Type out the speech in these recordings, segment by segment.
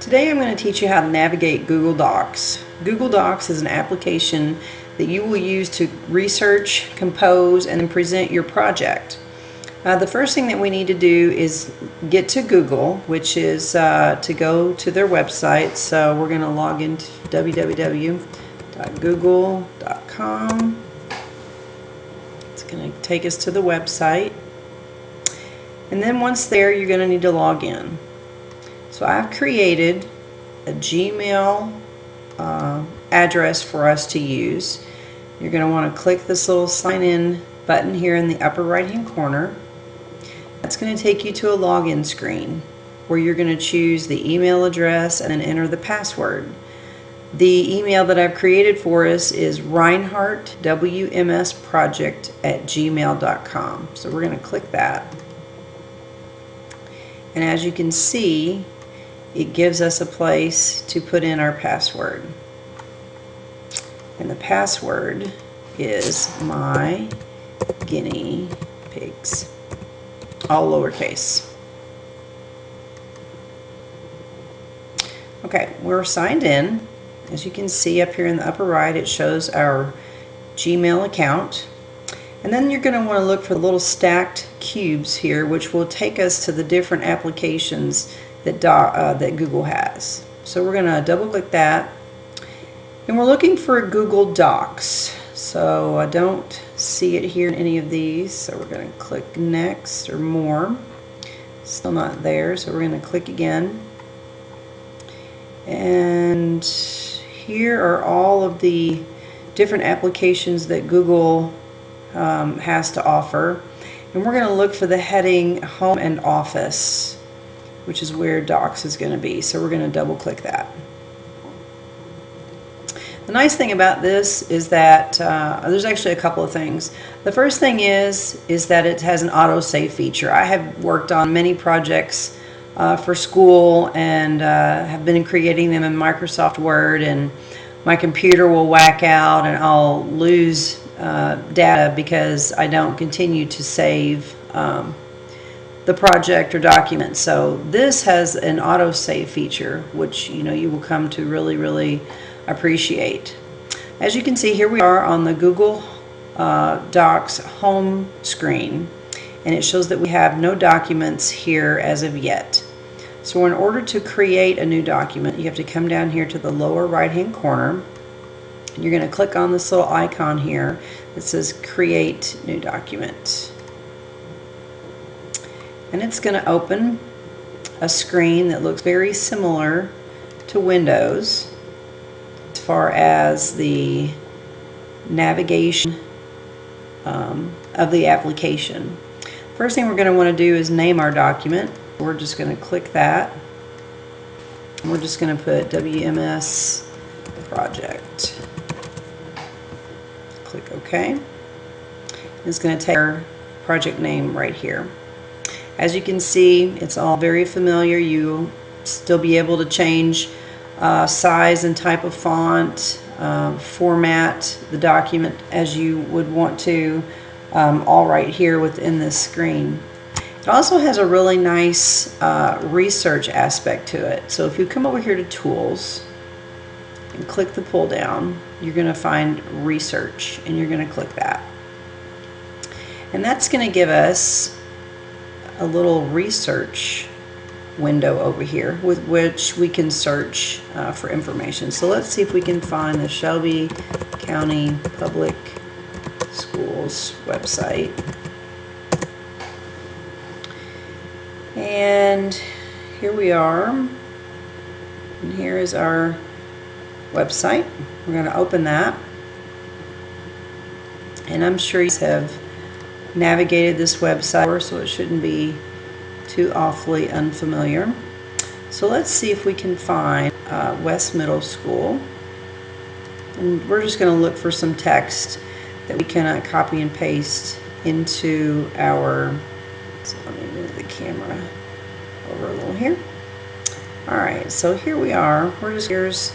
Today I'm going to teach you how to navigate Google Docs. Google Docs is an application that you will use to research, compose, and then present your project. The first thing that we need to do is get to Google, which is to go to their website. So we're going to log into www.google.com. It's going to take us to the website. And then once there, you're going to need to log in. So I've created a Gmail address for us to use. You're going to want to click this little sign in button here in the upper right hand corner. That's going to take you to a login screen where you're going to choose the email address and then enter the password. The email that I've created for us is reinhardtwmsproject@gmail.com. So we're going to click that. And as you can see, it gives us a place to put in our password. And the password is my guinea pigs, all lowercase. Okay, we're signed in. As you can see up here in the upper right, it shows our Gmail account. And then you're going to want to look for the little stacked cubes here, which will take us to the different applications that Google has. So we're going to double click that. And we're looking for Google Docs. So I don't see it here in any of these. So we're going to click next or more. Still not there. So we're going to click again. And here are all of the different applications that Google has to offer. And we're going to look for the heading Home and Office, which is where Docs is going to be. So we're going to double click that. The nice thing about this is that there's actually a couple of things. The first thing is that it has an autosave feature. I have worked on many projects for school and have been creating them in Microsoft Word, and my computer will whack out and I'll lose data because I don't continue to save the project or document. So this has an autosave feature, which you will come to really appreciate. As you can see, here we are on the Google Docs home screen, and it shows that we have no documents here as of yet. So in order to create a new document, you have to come down here to the lower right hand corner. You're going to click on this little icon here that says Create New Document. And it's going to open a screen that looks very similar to Windows as far as the navigation of the application. First thing we're going to want to do is name our document. We're just going to click that. And we're just going to put WMS Project. Click OK. It's going to take our project name right here. As you can see, it's all very familiar. You'll still be able to change size and type of font, format the document as you would want to, all right here within this screen. It also has a really nice research aspect to it. So if you come over here to Tools and click the pull down, you're going to find Research, and you're going to click that. And that's going to give us a little research window over here with which we can search for information. So let's see if we can find the Shelby County Public Schools website. And here we are. And here is our website. We're going to open that. And I'm sure you have navigated this website, so it shouldn't be too awfully unfamiliar. So let's see if we can find West Middle School. And we're just going to look for some text that we can copy and paste into our, so let me move the camera over a little here. Alright, so here we are. Here's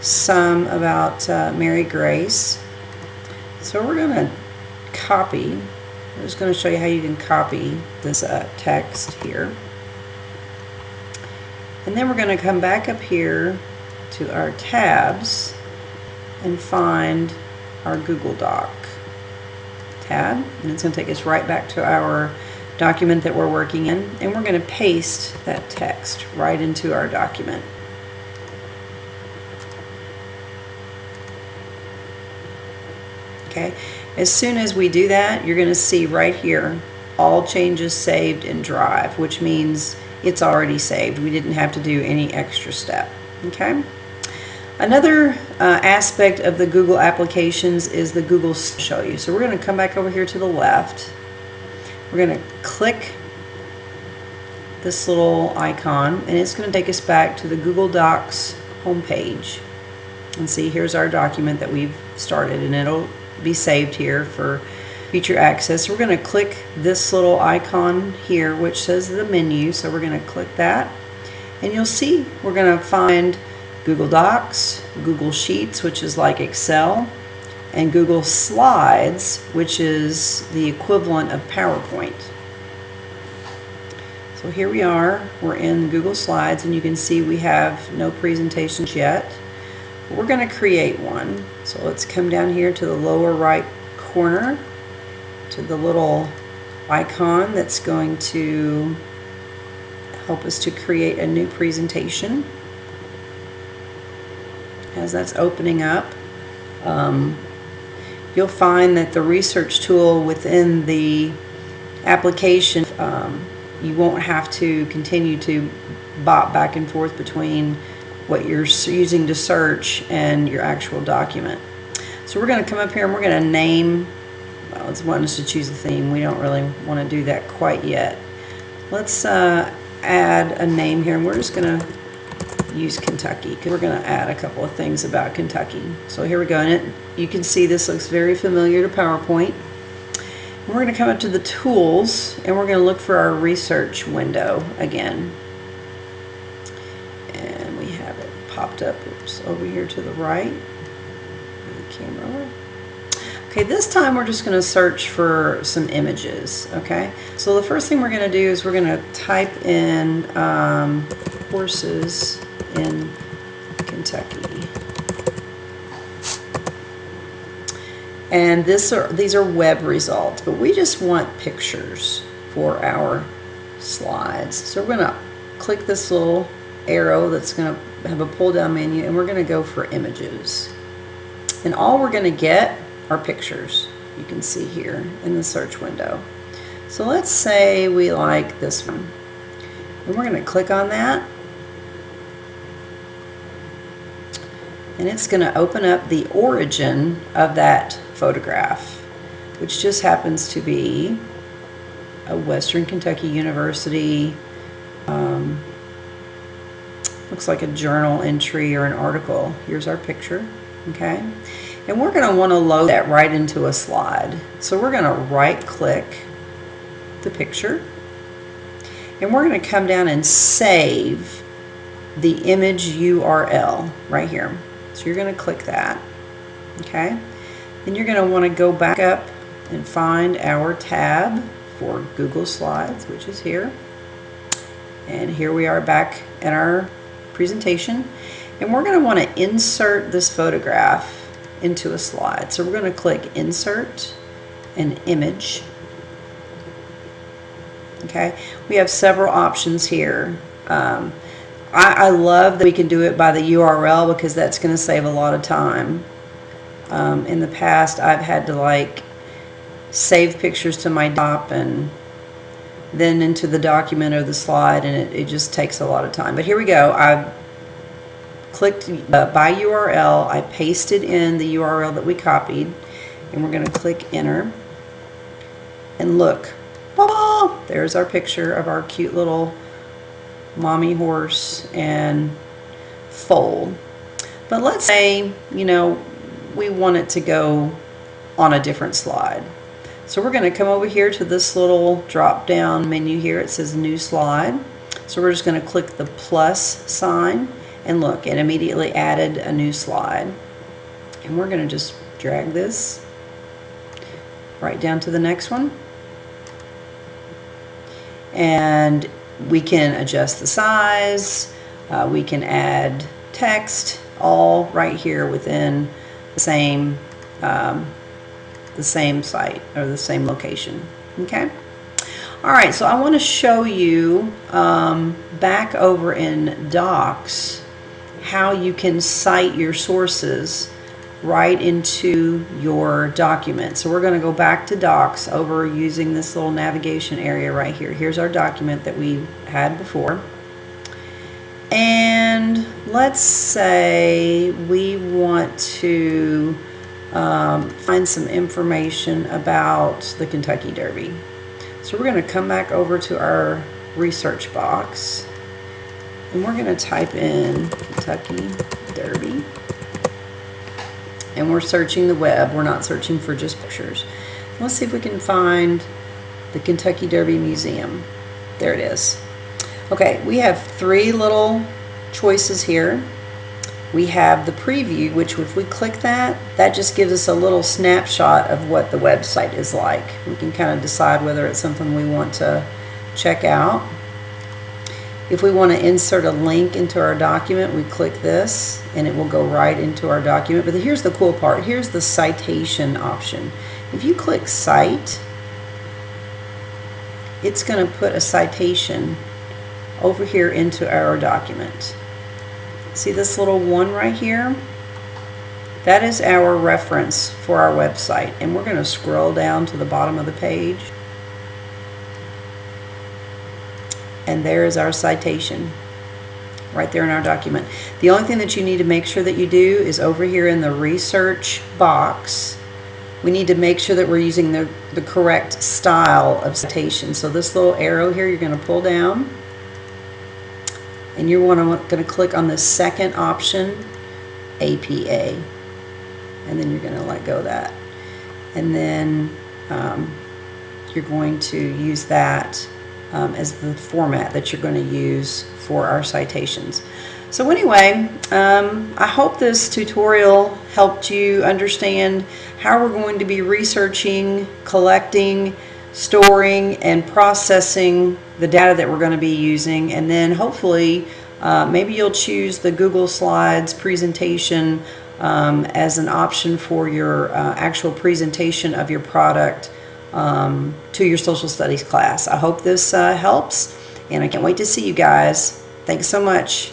some about Mary Grace. So we're going to copy. I'm just going to show you how you can copy this text here. And then we're going to come back up here to our tabs and find our Google Doc tab, and it's going to take us right back to our document that we're working in, and we're going to paste that text right into our document. Okay, as soon as we do that, you're going to see right here all changes saved in Drive, which means it's already saved. We didn't have to do any extra step. Okay. Another aspect of the Google applications is the Google Show You. So we're going to come back over here to the left. We're going to click this little icon, and it's going to take us back to the Google Docs homepage. And see, here's our document that we've started, and it'll be saved here for future access. So we're going to click this little icon here, which says the menu. So we're going to click that, and you'll see we're going to find Google Docs, Google Sheets, which is like Excel, and Google Slides, which is the equivalent of PowerPoint. So here we are, we're in Google Slides, and you can see we have no presentations yet. We're going to create one. So let's come down here to the lower right corner to the little icon that's going to help us to create a new presentation. As that's opening up, you'll find that the research tool within the application, you won't have to continue to bop back and forth between what you're using to search and your actual document. So we're going to come up here and we're going to name, well, it's wanting us to choose a theme. We don't really want to do that quite yet. Let's add a name here, and we're just going to use Kentucky, because we're going to add a couple of things about Kentucky. So here we go, and you can see this looks very familiar to PowerPoint. And we're going to come up to the tools, and we're going to look for our research window again, and we have it popped up over here to the right. The camera. Okay, this time we're just going to search for some images. Okay, so the first thing we're going to do is we're going to type in horses in Kentucky, and these are web results, but we just want pictures for our slides. So we're going to click this little arrow that's going to have a pull down menu, and we're going to go for images, and all we're going to get are pictures. You can see here in the search window. So let's say we like this one, and we're going to click on that, and it's going to open up the origin of that photograph, which just happens to be a Western Kentucky University, looks like a journal entry or an article. Here's our picture, okay? And we're going to want to load that right into a slide. So we're going to right click the picture, and we're going to come down and save the image URL right here. So you're going to click that, okay? Then you're going to want to go back up and find our tab for Google Slides, which is here. And here we are back in our presentation, and we're going to want to insert this photograph into a slide. So we're going to click Insert and Image. Okay, we have several options here. I love that we can do it by the URL, because that's going to save a lot of time. In the past, I've had to like save pictures to my desktop and then into the document or the slide, and it just takes a lot of time. But here we go. I've clicked by URL. I pasted in the URL that we copied, and we're going to click Enter. And look, oh, there's our picture of our cute little mommy horse and foal. But let's say, you know, we want it to go on a different slide. So we're going to come over here to this little drop down menu here. It says New Slide. So we're just going to click the plus sign, and look, it immediately added a new slide. And we're going to just drag this right down to the next one. And we can adjust the size. We can add text, all right here within the same site or the same location. Okay. All right, so I want to show you back over in Docs how you can cite your sources right into your document. So we're going to go back to Docs over using this little navigation area right here. Here's our document that we had before. And let's say we want to find some information about the Kentucky Derby. So we're going to come back over to our research box and we're going to type in Kentucky Derby. And we're searching the web. We're not searching for just pictures. Let's see if we can find the Kentucky Derby Museum. There it is. Okay, we have three little choices here. We have the preview, which if we click that, that just gives us a little snapshot of what the website is like. We can kind of decide whether it's something we want to check out. If we want to insert a link into our document, we click this and it will go right into our document. But here's the cool part. Here's the citation option. If you click Cite, it's going to put a citation over here into our document. See this little one right here? That is our reference for our website. And we're going to scroll down to the bottom of the page. And there is our citation right there in our document. The only thing that you need to make sure that you do is over here in the research box, we need to make sure that we're using the correct style of citation. So this little arrow here, you're going to pull down. And you're going to click on the second option, APA. And then you're going to let go of that. And then you're going to use that as the format that you're going to use for our citations. So anyway, I hope this tutorial helped you understand how we're going to be researching, collecting, storing, and processing the data that we're going to be using, and then hopefully maybe you'll choose the Google Slides presentation as an option for your actual presentation of your product to your social studies class. I hope this helps, and I can't wait to see you guys. Thanks so much.